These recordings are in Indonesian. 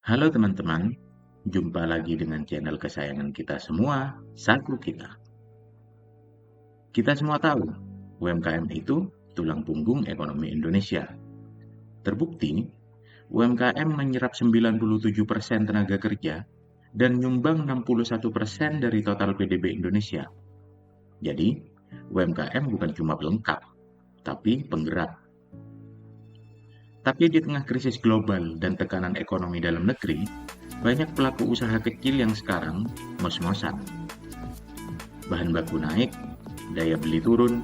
Halo teman-teman, jumpa lagi dengan channel kesayangan kita semua, Saku Kita. Kita semua tahu, UMKM itu tulang punggung ekonomi Indonesia. Terbukti, UMKM menyerap 97% tenaga kerja dan nyumbang 61% dari total PDB Indonesia. Jadi, UMKM bukan cuma pelengkap, tapi penggerak. Tapi di tengah krisis global dan tekanan ekonomi dalam negeri, banyak pelaku usaha kecil yang sekarang ngos-ngosan. Bahan baku naik, daya beli turun,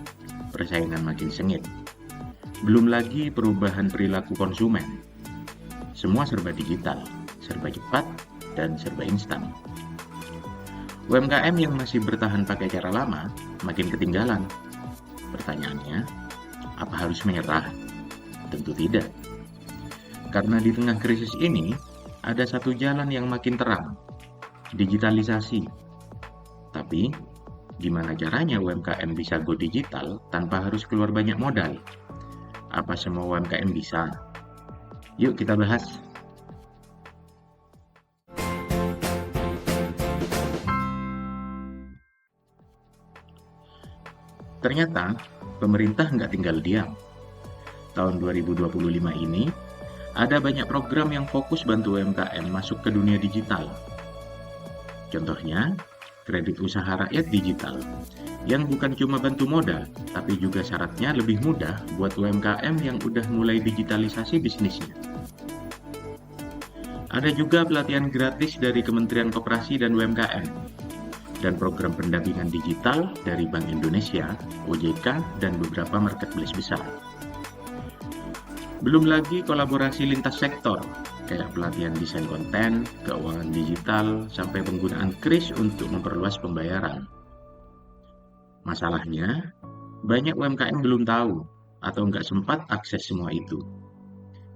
persaingan makin sengit. Belum lagi perubahan perilaku konsumen. Semua serba digital, serba cepat, dan serba instan. UMKM yang masih bertahan pakai cara lama makin ketinggalan. Pertanyaannya, apa harus menyerah? Tentu tidak. Karena di tengah krisis ini, ada satu jalan yang makin terang, digitalisasi. Tapi, gimana caranya UMKM bisa go digital tanpa harus keluar banyak modal? Apa semua UMKM bisa? Yuk kita bahas. Ternyata, pemerintah nggak tinggal diam. Tahun 2025 ini, ada banyak program yang fokus bantu UMKM masuk ke dunia digital. Contohnya, kredit usaha rakyat digital, yang bukan cuma bantu modal, tapi juga syaratnya lebih mudah buat UMKM yang udah mulai digitalisasi bisnisnya. Ada juga pelatihan gratis dari Kementerian Koperasi dan UMKM, dan program pendampingan digital dari Bank Indonesia, OJK, dan beberapa marketplace besar. Belum lagi kolaborasi lintas sektor, kayak pelatihan desain konten, keuangan digital, sampai penggunaan kris untuk memperluas pembayaran. Masalahnya, banyak UMKM belum tahu atau nggak sempat akses semua itu.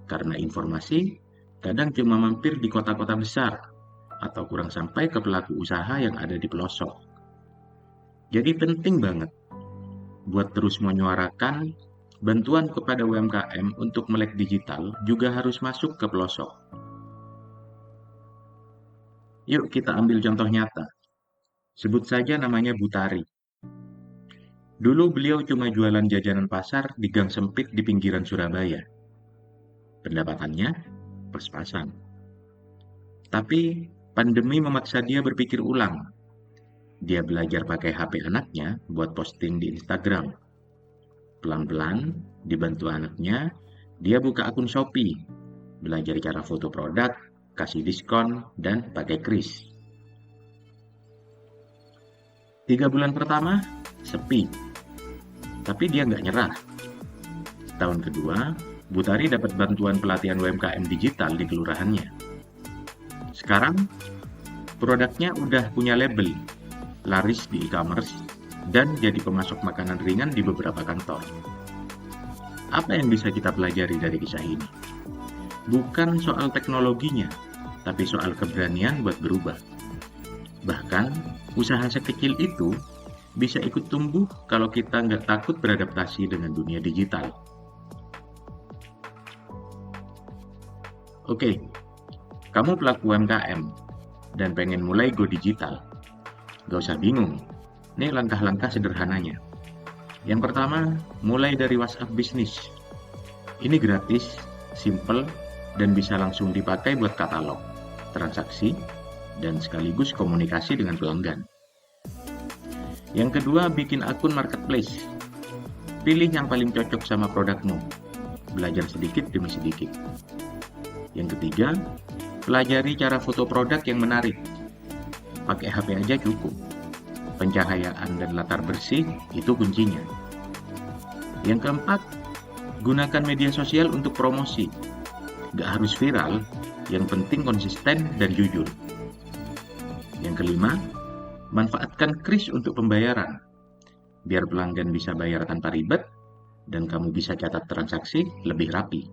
Karena informasi kadang cuma mampir di kota-kota besar atau kurang sampai ke pelaku usaha yang ada di pelosok. Jadi penting banget buat terus menyuarakan bantuan kepada UMKM untuk melek digital juga harus masuk ke pelosok. Yuk kita ambil contoh nyata. Sebut saja namanya Butari. Dulu beliau cuma jualan jajanan pasar di gang sempit di pinggiran Surabaya. Pendapatannya pas-pasan. Tapi pandemi memaksa dia berpikir ulang. Dia belajar pakai HP anaknya buat posting di Instagram. Pelan-pelan, dibantu anaknya, dia buka akun Shopee, belajar cara foto produk, kasih diskon, dan pakai kris. 3 bulan pertama, sepi. Tapi dia nggak nyerah. Tahun kedua, Butari dapat bantuan pelatihan UMKM digital di kelurahannya. Sekarang, produknya udah punya label, laris di e-commerce, dan jadi pemasok makanan ringan di beberapa kantor. Apa yang bisa kita pelajari dari kisah ini? Bukan soal teknologinya, tapi soal keberanian buat berubah. Bahkan, usaha sekecil itu bisa ikut tumbuh kalau kita nggak takut beradaptasi dengan dunia digital. Oke, kamu pelaku UMKM dan pengen mulai go digital. Gak usah bingung. Ini langkah-langkah sederhananya. Yang pertama, mulai dari WhatsApp bisnis. Ini gratis, simple, dan bisa langsung dipakai buat katalog, transaksi, dan sekaligus komunikasi dengan pelanggan. Yang kedua, bikin akun marketplace. Pilih yang paling cocok sama produkmu. Belajar sedikit demi sedikit. Yang ketiga, pelajari cara foto produk yang menarik. Pakai HP aja cukup. Pencahayaan dan latar bersih itu kuncinya. Yang keempat, gunakan media sosial untuk promosi. Gak harus viral, yang penting konsisten dan jujur. Yang kelima, manfaatkan kris untuk pembayaran. Biar pelanggan bisa bayar tanpa ribet, dan kamu bisa catat transaksi lebih rapi.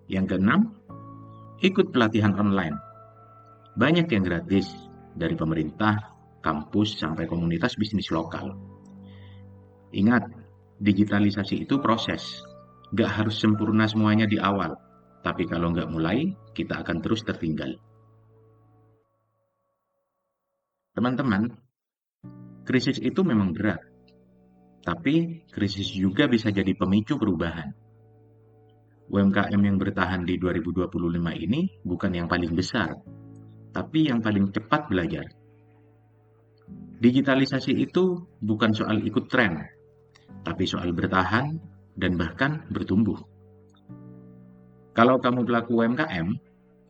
Yang keenam, ikut pelatihan online. Banyak yang gratis, dari pemerintah, kampus, sampai komunitas bisnis lokal. Ingat, digitalisasi itu proses. Gak harus sempurna semuanya di awal. Tapi kalau nggak mulai, kita akan terus tertinggal. Teman-teman, krisis itu memang berat, tapi krisis juga bisa jadi pemicu perubahan. UMKM yang bertahan di 2025 ini bukan yang paling besar, tapi yang paling cepat belajar. Digitalisasi itu bukan soal ikut tren, tapi soal bertahan dan bahkan bertumbuh. Kalau kamu pelaku UMKM,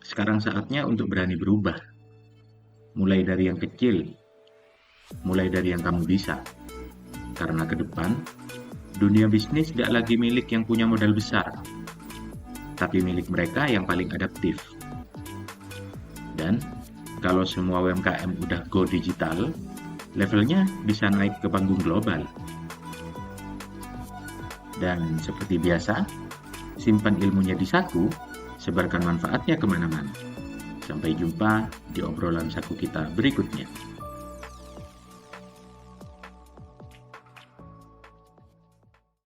sekarang saatnya untuk berani berubah. Mulai dari yang kecil, mulai dari yang kamu bisa. Karena ke depan, dunia bisnis tidak lagi milik yang punya modal besar, tapi milik mereka yang paling adaptif. Dan kalau semua UMKM udah go digital, levelnya bisa naik ke panggung global. Dan seperti biasa, simpan ilmunya di saku, sebarkan manfaatnya kemana-mana. Sampai jumpa di obrolan saku kita berikutnya.